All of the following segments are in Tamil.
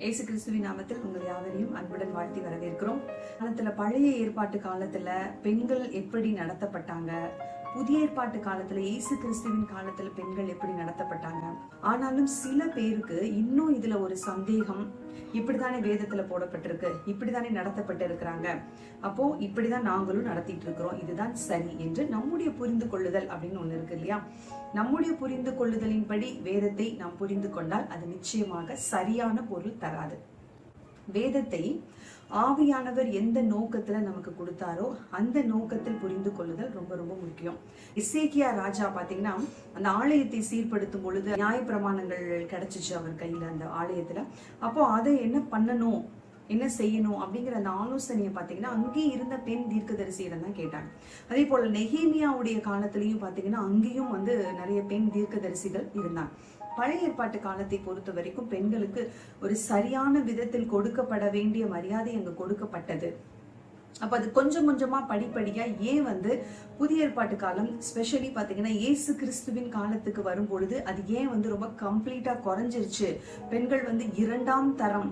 இயேசு கிறிஸ்துவின் நாமத்தில் உங்கள் யாவரையும் அன்புடன் வாழ்த்தி வரவேற்கிறோம். காலத்துல பழைய ஏற்பாட்டு காலத்துல பெண்கள் எப்படி நடத்தப்பட்டாங்க, புதிய ஏற்பாட்டு காலத்துல இயேசு கிறிஸ்துவின் காலத்துல பெண்கள் எப்படி நடத்தப்பட்டாங்க. ஆனாலும் சில பேருக்கு இன்னும் இதுல ஒரு சந்தேகம், இப்படித்தானே வேதத்துல போடப்பட்டிருக்கு, இப்படித்தானே நடத்தப்பட்டு இருக்கிறாங்க, அப்போ இப்படிதான் நாங்களும் நடத்திட்டு இருக்கிறோம், இதுதான் சரி என்று நம்முடைய புரிந்து கொள்ளுதல் அப்படின்னு ஒண்ணு இருக்கு இல்லையா. நம்முடைய புரிந்து கொள்ளுதலின்படி வேதத்தை நாம் புரிந்து கொண்டால் அது நிச்சயமாக சரியான பொருள் தராது. வேதத்தை ஆவியானவர் எந்த நோக்கத்துல நமக்கு கொடுத்தாரோ அந்த நோக்கத்தில் புரிந்து கொள்ளுதல் ரொம்ப ரொம்ப முக்கியம். எசேக்கியா ராஜா பாத்தீங்கன்னா அந்த ஆலயத்தை சீர்படுத்தும் பொழுது நியாயப்பிரமாணங்கள் கிடைச்சிச்சு அவர் கையில அந்த ஆலயத்துல. அப்போ அதை என்ன பண்ணணும், என்ன செய்யணும் அப்படிங்கிற அந்த ஆலோசனையை பாத்தீங்கன்னா அங்கேயும் இருந்த பெண் தீர்க்கதரிசியிடம் தான் கேட்டாங்க. அதே போல நெகேமியாவுடைய காலத்திலையும் பாத்தீங்கன்னா அங்கேயும் நிறைய பெண் தீர்க்கதரிசிகள் இருந்தாங்க. பழைய ஏற்பாட்டு காலத்தை பொறுத்த வரைக்கும் பெண்களுக்கு ஒரு சரியான விதத்தில் கொடுக்கப்பட வேண்டிய மரியாதை அங்கு கொடுக்கப்பட்டது. அப்ப அது கொஞ்சம் கொஞ்சமா படிப்படியா ஏன் புதிய ஏற்பாட்டு காலம் ஸ்பெஷலி பாத்தீங்கன்னா இயேசு கிறிஸ்துவின் காலத்துக்கு வரும் பொழுது அது ஏன் ரொம்ப கம்ப்ளீட்டா குறைஞ்சிருச்சு, பெண்கள் இரண்டாம் தரம்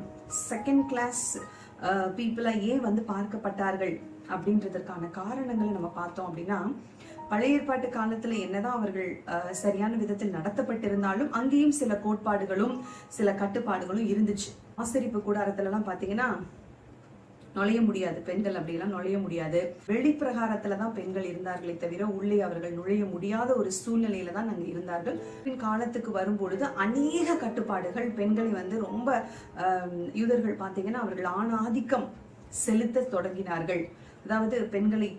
செகண்ட் கிளாஸ் பீப்புளா ஏன் பார்க்கப்பட்டார்கள் அப்படின்றதற்கான காரணங்களை நம்ம பார்த்தோம் அப்படின்னா, பழைய ஏற்பாட்டு காலத்துல என்னதான் அவர்கள் சரியான விதத்தில் நடத்தப்பட்டிருந்தாலும் அங்கேயும் சில கோட்பாடுகளும் சில கட்டுப்பாடுகளும் இருந்துச்சு. ஆசரிப்பு கூடாரத்துல எல்லாம் பாத்தீங்கன்னா நுழைய முடியாது, பெண்கள் அப்படியெல்லாம் நுழைய முடியாது. வெளிப்பிரகாரத்துலதான் பெண்கள் இருந்தார்களே தவிர உள்ளே அவர்கள் நுழைய முடியாத ஒரு சூழ்நிலையில தான் அங்க இருந்தார்கள். காலத்துக்கு வரும் பொழுது அநேக கட்டுப்பாடுகள் பெண்களை ரொம்ப யூதர்கள் பாத்தீங்கன்னா அவர்கள் ஆணாதிக்கம் செலுத்த தொடங்கினார்கள். அதாவது பெண்களை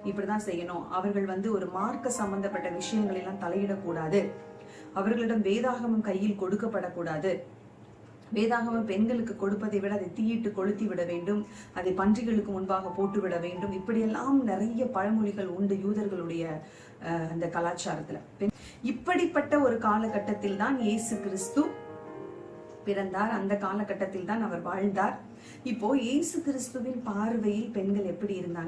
இப்படிதான் செய்யணும், அவர்கள் ஒரு மார்க்க சம்பந்தப்பட்ட விஷயங்கள் எல்லாம் தலையிடக்கூடாது, அவர்களிடம் வேதாகமம் கையில் கொடுக்கப்படக்கூடாது, வேதாகமம் பெண்களுக்கு கொடுப்பதை விட அதை தீயிட்டு கொளுத்தி விட வேண்டும், அதை பன்றிகளுக்கு முன்பாக போட்டு விட வேண்டும், இப்படியெல்லாம் நிறைய பழமொழிகள் உண்டு யூதர்களுடைய அந்த கலாச்சாரத்துல. இப்படிப்பட்ட ஒரு காலகட்டத்தில் தான் இயேசு கிறிஸ்து பிறந்தார், அந்த காலகட்டத்தில் தான் அவர் வாழ்ந்தார். இப்போ இயேசு கிறிஸ்துவின் பார்வையில் பெண்கள் எப்படி இருந்தாங்க?